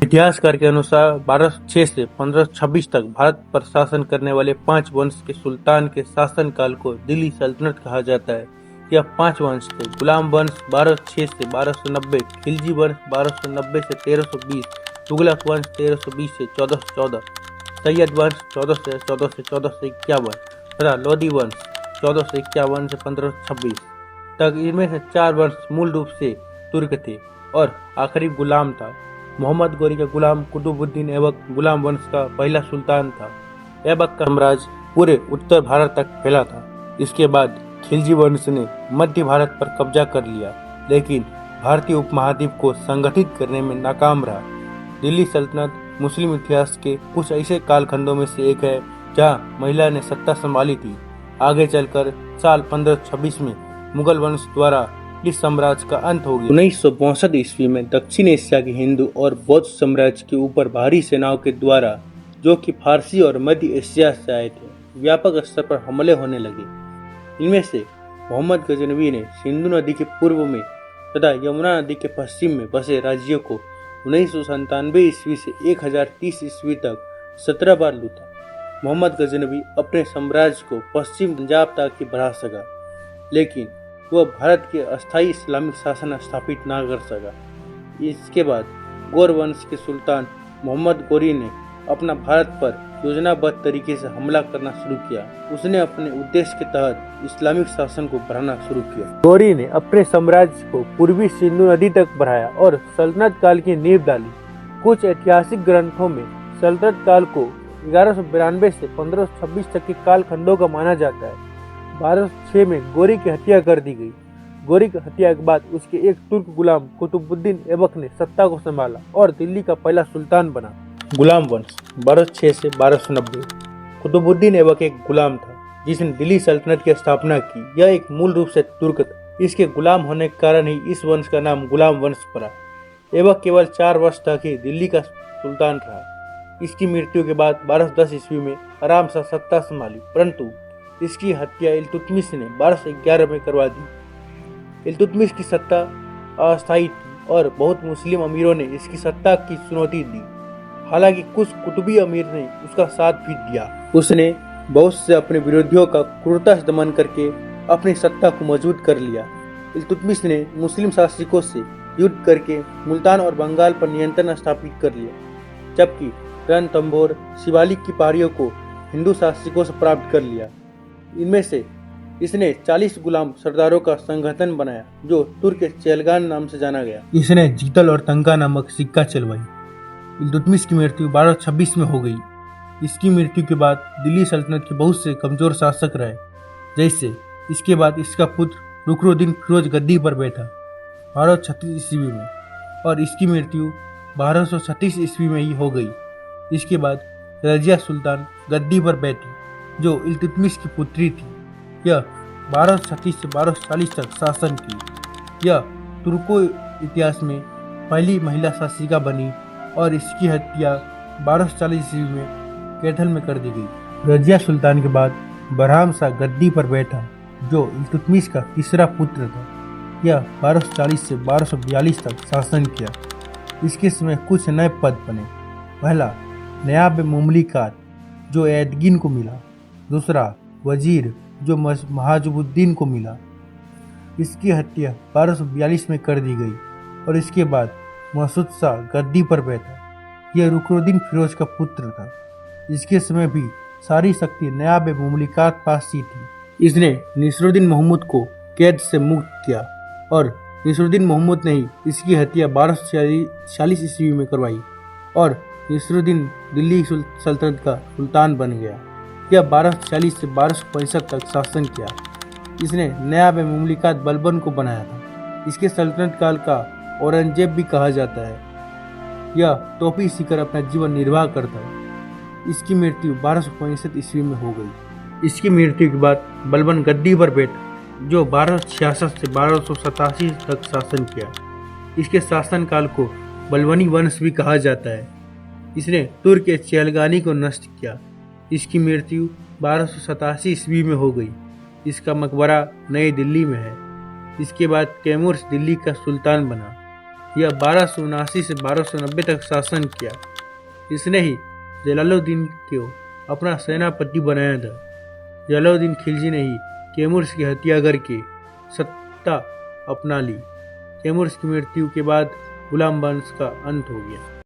इतिहासकार के अनुसार 1206 से 1526 तक भारत पर शासन करने वाले 5 वंश के सुल्तान के शासनकाल को दिल्ली सल्तनत कहा जाता है। यह 5 वंश थे: गुलाम वंश 1206 से 1290, खिलजी वंश 1290 से 1320, तुगलक वंश 1320 से 1414, सैयद वंश 1414 से 1451 तथा लोधी वंश 1451 से 1526 तक। इनमें से 4 वंश मूल रूप से तुर्क थे और आखिरी गुलाम था। मोहम्मद गोरी का गुलाम कुतुबुद्दीन ऐबक गुलाम वंश का पहला सुल्तान था। ऐबक का साम्राज्य पूरे उत्तर भारत तक फैला था। इसके बाद खिलजी वंश ने मध्य भारत पर कब्जा कर लिया, लेकिन भारतीय उपमहाद्वीप को संगठित करने में नाकाम रहा। दिल्ली सल्तनत मुस्लिम इतिहास के कुछ ऐसे कालखंडों में से एक है जहां महिला ने सत्ता संभाली थी। आगे चलकर साल 1526 में मुगल वंश द्वारा इस साम्राज्य का अंत हो गया। 1962 ईस्वी में दक्षिण एशिया के हिंदू और बौद्ध साम्राज्य के ऊपर भारी सेनाओं के द्वारा, जो कि फारसी और मध्य एशिया से आए थे, व्यापक स्तर पर हमले होने लगे। इनमें से मोहम्मद गजनवी ने सिंधु नदी के पूर्व में तथा यमुना नदी के पश्चिम में बसे राज्यों को 1997 ईस्वी से 1030 ईस्वी तक 17 बार लूटा। मोहम्मद गजनवी अपने साम्राज्य को पश्चिम पंजाब तक ही बढ़ा सका, लेकिन वह भारत के अस्थायी इस्लामिक शासन स्थापित न कर सका। इसके बाद गौर वंश के सुल्तान मोहम्मद गोरी ने अपना भारत पर योजनाबद्ध तरीके से हमला करना शुरू किया। उसने अपने उद्देश्य के तहत इस्लामिक शासन को बढ़ाना शुरू किया। गोरी ने अपने साम्राज्य को पूर्वी सिंधु नदी तक बढ़ाया और सल्तनत काल की नींव डाली। कुछ ऐतिहासिक ग्रंथों में सल्तनत काल को 1192 से 1526 तक के कालखंडों का माना जाता है। 1206 में गोरी की हत्या कर दी गई। गोरी की हत्या के बाद उसके एक तुर्क गुलाम कुतुबुद्दीन ऐबक ने सत्ता को संभाला और दिल्ली का पहला सुल्तान बना। गुलाम वंश 1206 से 1290। कुतुबुद्दीन ऐबक एक गुलाम था जिसने दिल्ली सल्तनत की स्थापना की। यह एक मूल रूप से तुर्क था। इसके गुलाम होने के कारण ही इस वंश का नाम गुलाम वंश पड़ा। ऐबक केवल 4 वर्ष तक ही दिल्ली का सुल्तान रहा। इसकी मृत्यु के बाद 1210 ईस्वी में आराम से सत्ता संभाली, परंतु इसकी हत्या इल्तुतमिश ने 1211 में करवा दी। इल्तुतमिश की सत्ता अस्थायी थी और बहुत मुस्लिम अमीरों ने इसकी सत्ता की चुनौती दी। हालांकि कुछ कुतुबी अमीर ने उसका साथ भी दिया। उसने बहुत से अपने विरोधियों का क्रूरता से दमन करके अपनी सत्ता को मजबूत कर लिया। इल्तुतमिश ने मुस्लिम शासकों से युद्ध करके मुल्तान और बंगाल पर नियंत्रण स्थापित कर लिया, जबकि रणथंभौर शिवालिक की पहाड़ियों को हिंदू शासकों से प्राप्त कर लिया। इनमें से इसने 40 गुलाम सरदारों का संगठन बनाया जो तुर्क चेलगान नाम से जाना गया। इसने जीतल और तंका नामक सिक्का चलवाई। इल्तुतमिश की मृत्यु 1226 में हो गई। इसकी मृत्यु के बाद दिल्ली सल्तनत के बहुत से कमजोर शासक रहे। जैसे इसके बाद इसका पुत्र रुकनुद्दीन फिरोज गद्दी पर बैठा 1236 ईस्वी में और इसकी मृत्यु 1236 ईस्वी में ही हो गई। इसके बाद रजिया सुल्तान गद्दी पर बैठी जो इल्तुतमिश की पुत्री थी। यह 1236 से 1240 तक शासन की। यह तुर्को इतिहास में पहली महिला शासिका बनी और इसकी हत्या 1240 ईस्वी में कैथल में कर दी गई। रजिया सुल्तान के बाद बरहाम शाह गद्दी पर बैठा जो इल्तुतमिश का तीसरा पुत्र था। यह 1240 से 1242 तक शासन किया। इसके समय कुछ नए पद बने। पहला नयाब मुमलिकात जो एदगिन को मिला, दूसरा वजीर जो महाजुबुद्दीन को मिला। इसकी हत्या 1242 में कर दी गई और इसके बाद मसूद शाह गद्दी पर बैठा। यह रुकनुद्दीन फिरोज का पुत्र था। इसके समय भी सारी शक्ति नयाब मुमलिकात पास ही थी। इसने नसीरुद्दीन महमूद को कैद से मुक्त किया और नसीरुद्दीन महमूद ने ही इसकी हत्या 1246 ईस्वी में करवाई और नसीरुद्दीन दिल्ली सल्तनत का सुल्तान बन गया। यह 1240 से 1265 तक शासन किया। इसने नयाब मुमलिकात बलबन को बनाया था। इसके सल्तनत काल का औरंगजेब भी कहा जाता है। यह टोपी सीकर अपना जीवन निर्वाह करता है। इसकी मृत्यु 1265 ईस्वी में हो गई। इसकी मृत्यु के बाद बलबन गद्दी पर बैठा जो 1266 से 1287 तक शासन किया। इसके शासन काल को बलबनी वंश भी कहा जाता है। इसने तुर्क के चेलगानी को नष्ट किया। इसकी मृत्यु 1287 ईस्वी में हो गई। इसका मकबरा नई दिल्ली में है। इसके बाद कैमूर दिल्ली का सुल्तान बना। यह 1279 से 1290 तक शासन किया। इसने ही जलालुद्दीन को अपना सेनापति बनाया था। जलालुद्दीन खिलजी ने ही तैमूर की हत्या करके सत्ता अपना ली। तैमूर की मृत्यु के बाद गुलाम वंश का अंत हो गया।